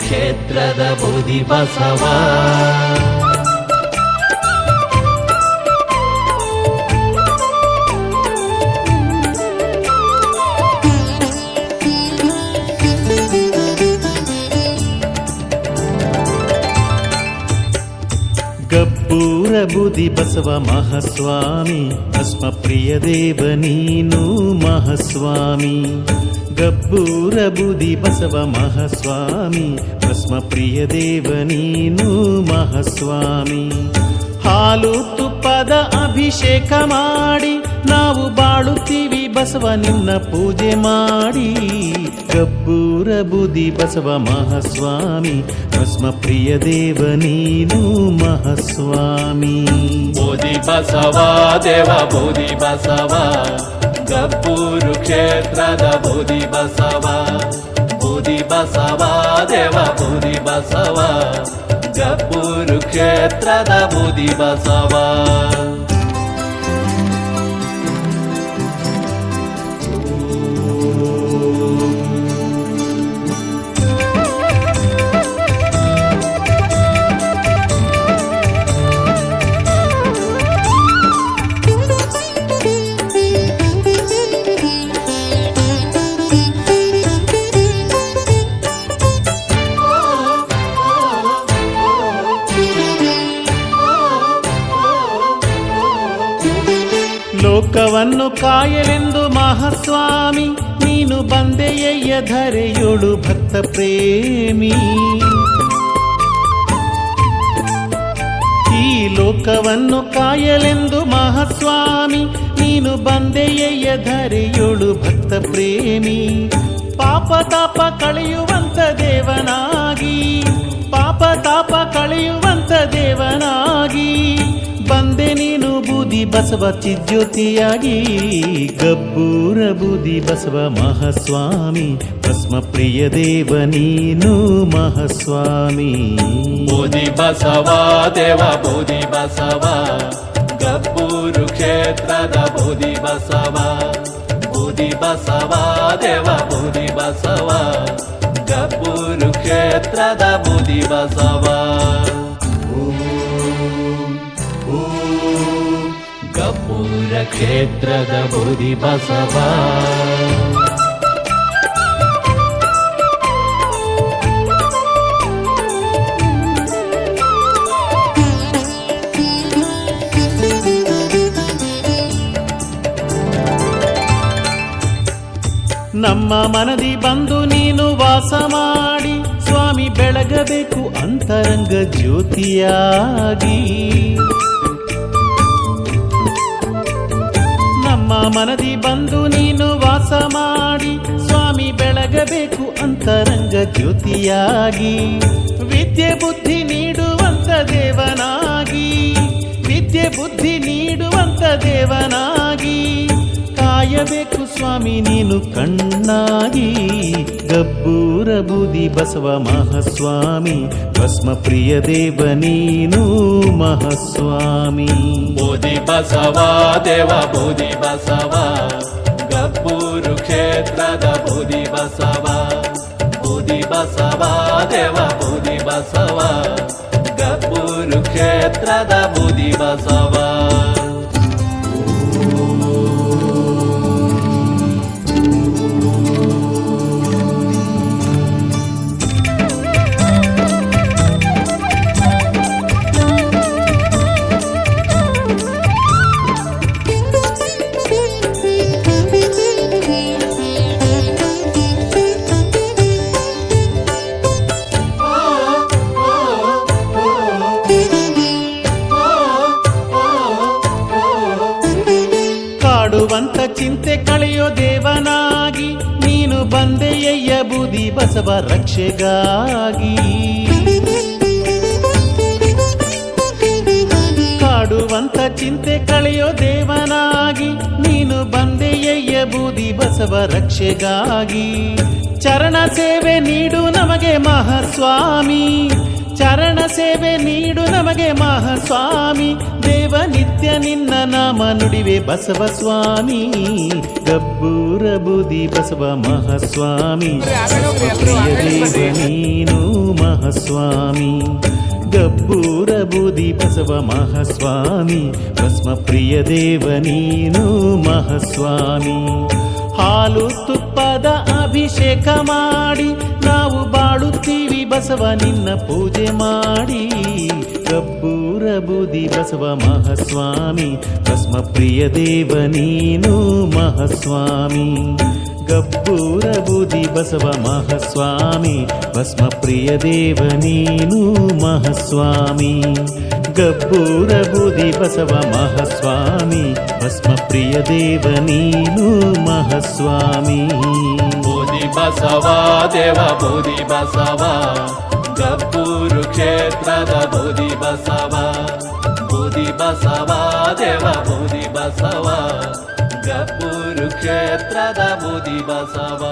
ಕ್ಷೇತ್ರದ ಬೂದಿ ಬಸವ. ಗಬ್ಬೂರ ಬೂದಿ ಬಸವ ಮಹಾಸ್ವಾಮಿ, ಭಸ್ಮ ಪ್ರಿಯ ದೇವ ನೀನು ಮಹಾಸ್ವಾಮಿ. ಗಬ್ಬೂರ ಬೂದಿ ಬಸವ ಮಹಾಸ್ವಾಮಿ, ಭಸ್ಮ ಪ್ರಿಯ ದೇವ ನೀನು ಮಹಾಸ್ವಾಮಿ. ಹಾಲು ತುಪ್ಪದ ಅಭಿಷೇಕ ಮಾಡಿ ನಾವು ಬಾಳುತ್ತೀವಿ ಬಸವ ನಿನ್ನ ಪೂಜೆ ಮಾಡಿ. ಗಬ್ಬೂರ ಬೂದಿ ಬಸವ ಮಹಾಸ್ವಾಮಿ, ಭಸ್ಮ ಪ್ರಿಯ ದೇವ ನೀನು ಮಹಾಸ್ವಾಮಿ. ಬೂದಿ ಬಸವ ದೇವ ಬೂದಿ ಬಸವ, ಗಬ್ಬೂರು ಕ್ಷೇತ್ರದ ಬೂದಿ ಬಸವ. ಬೂದಿ ಬಸವ ದೇವ ಬೂದಿ ಬಸವ, ಗಬ್ಬೂರು ಕ್ಷೇತ್ರದ ಬೂದಿ ಬಸವ. ಲೋಕವನ್ನು ಕಾಯಲೆಂದು ಮಹಾಸ್ವಾಮಿ ನೀನು ಬಂದೆಯಯ್ಯ ಧರೆಯೋಳು ಭಕ್ತ ಪ್ರೇಮಿ. ಈ ಲೋಕವನ್ನು ಕಾಯಲೆಂದು ಮಹಾಸ್ವಾಮಿ ನೀನು ಬಂದೆಯಯ್ಯ ಧರೆಯೋಳು ಭಕ್ತ ಪ್ರೇಮಿ. ಪಾಪ ತಾಪ ಕಳೆಯುವಂತ ದೇವನಾಗಿ, ಪಾಪ ತಾಪ ಕಳೆಯುವಂತ ದೇವನಾಗಿ ಬಂದೆ ನೀನು ಬೂದಿ ಬಸವ ಚಿಜ್ಯೋತಿಯಾಗಿ. ಗಬ್ಬೂರ ಬೂದಿ ಬಸವ ಮಹಾಸ್ವಾಮಿ, ಭಸ್ಮ ಪ್ರಿಯ ದೇವ ನೀನು ಮಹಾಸ್ವಾಮಿ. ಬೂದಿ ಬಸವ ದೇವ ಬೂದಿ ಬಸವ, ಗಬ್ಬೂರು ಕ್ಷೇತ್ರದ ಬೂದಿ ಬಸವ. ಬೂದಿ ಬಸವ ದೇವ ಬೂದಿ ಬಸವ, ಗಬ್ಬೂರು ಕ್ಷೇತ್ರದ ಬೂದಿ ಬಸವ. ಗಬ್ಬೂರ ಕ್ಷೇತ್ರದ ಬೂದಿ ಬಸವ. ನಮ್ಮ ಮನದಿ ಬಂದು ನೀನು ವಾಸ ಮಾಡಿ ಸ್ವಾಮಿ ಬೆಳಗಬೇಕು ಅಂತರಂಗ ಜ್ಯೋತಿಯಾಗಿ. ನಮ್ಮ ಮನದಿ ಬಂದು ನೀನು ವಾಸ ಮಾಡಿ ಸ್ವಾಮಿ ಬೆಳಗಬೇಕು ಅಂತರಂಗ ಜ್ಯೋತಿಯಾಗಿ. ವಿದ್ಯೆ ಬುದ್ಧಿ ನೀಡುವಂತ ದೇವನಾಗಿ, ವಿದ್ಯೆ ಬುದ್ಧಿ ನೀಡುವಂತ ದೇವನಾಗಿ ಕಾಯಬೇಕು ಸ್ವಾಮಿ ನೀನು ಕಣ್ಣಾಗಿ. ಗಬ್ಬೂರ ಬೂದಿ ಬಸವ ಮಹಾಸ್ವಾಮಿ, ಭಸ್ಮ ಪ್ರಿಯ ದೇವ ನೀನು ಮಹಾಸ್ವಾಮಿ. ಬೂದಿ ಬಸವ ದೇವ ಬೂದಿ ಬಸವ, ಗಬ್ಬೂರು ಕ್ಷೇತ್ರದ ಬೂದಿ ಬಸವ. ಬೂದಿ ಬಸವ ದೇವ ಬೂದಿ ಬಸವ, ಗಬ್ಬೂರು ಕ್ಷೇತ್ರದ ಬೂದಿ ಬಸವ. ಕಾಡುವಂತ ಚಿಂತೆ ಕಳೆಯೋ ದೇವನಾಗಿ ನೀನು ಬಂದೆಯಯ್ಯ ಬೂದಿ ಬಸವ ರಕ್ಷೆಗಾಗಿ. ಕಾಡುವಂತ ಚಿಂತೆ ಕಳೆಯೋ ದೇವನಾಗಿ ನೀನು ಬಂದೆಯ್ಯ ಬೂದಿ ಬಸವ ರಕ್ಷೆಗಾಗಿ ಚರಣ ಸೇವೆ ನೀಡು ನಮಗೆ ಮಹಾಸ್ವಾಮಿ ಚರಣ ಸೇವೆ ನೀಡು ನಮಗೆ ಮಹಾಸ್ವಾಮಿ ದೇವ ನಿತ್ಯ ನಿನ್ನ ನಾಮ ನುಡಿವೆ ಬಸವ ಸ್ವಾಮಿ ಗಬ್ಬೂರ ಬೂದಿ ಬಸವ ಮಹಾಸ್ವಾಮಿ ಪ್ರಿಯ ದೇವ ನೀನು ಮಹಾಸ್ವಾಮಿ ಗಬ್ಬೂರ ಬೂದಿ ಬಸವ ಮಹಾಸ್ವಾಮಿ ಭಸ್ಮ ಪ್ರಿಯ ದೇವ ನೀನು ಮಹಾಸ್ವಾಮಿ ಹಾಲು ತುಪ್ಪದ ಅಭಿಷೇಕ ಮಾಡಿ ನಾವು ಬಾಳುತ್ತೀವಿ ಬಸವ ನಿನ್ನ ಪೂಜೆ ಮಾಡಿ ಗಬ್ಬೂರ ಬೂದಿ ಬಸವ ಮಹಾಸ್ವಾಮಿ ಭಸ್ಮ ಪ್ರಿಯ ದೇವ ನೀನು ಮಹಾಸ್ವಾಮಿ ಗಬ್ಬೂರ ಬೂದಿ ಬಸವ ಮಹಾಸ್ವಾಮಿ ಭಸ್ಮ ಪ್ರಿಯ ದೇವ ನೀನು ಮಹಾಸ್ವಾಮಿ ಗಬ್ಬೂರ ಬೂದಿ ಬಸವ ಮಹಾಸ್ವಾಮಿ ಭಸ್ಮ ಪ್ರಿಯ ದೇವ ನೀನು ಮಹಾಸ್ವಾಮಿ ಬೂದಿ ಬಸವ ದೇವ ಬೂದಿ ಬಸವ ಗಬ್ಬೂರು ಕ್ಷೇತ್ರದ ಬೂದಿ ಬಸವ ಬೂದಿ ಬಸವ ದೇವ ಬೂದಿ ಬಸವ ಗಬ್ಬೂರು ಕ್ಷೇತ್ರದ ಬೂದಿ ಬಸವ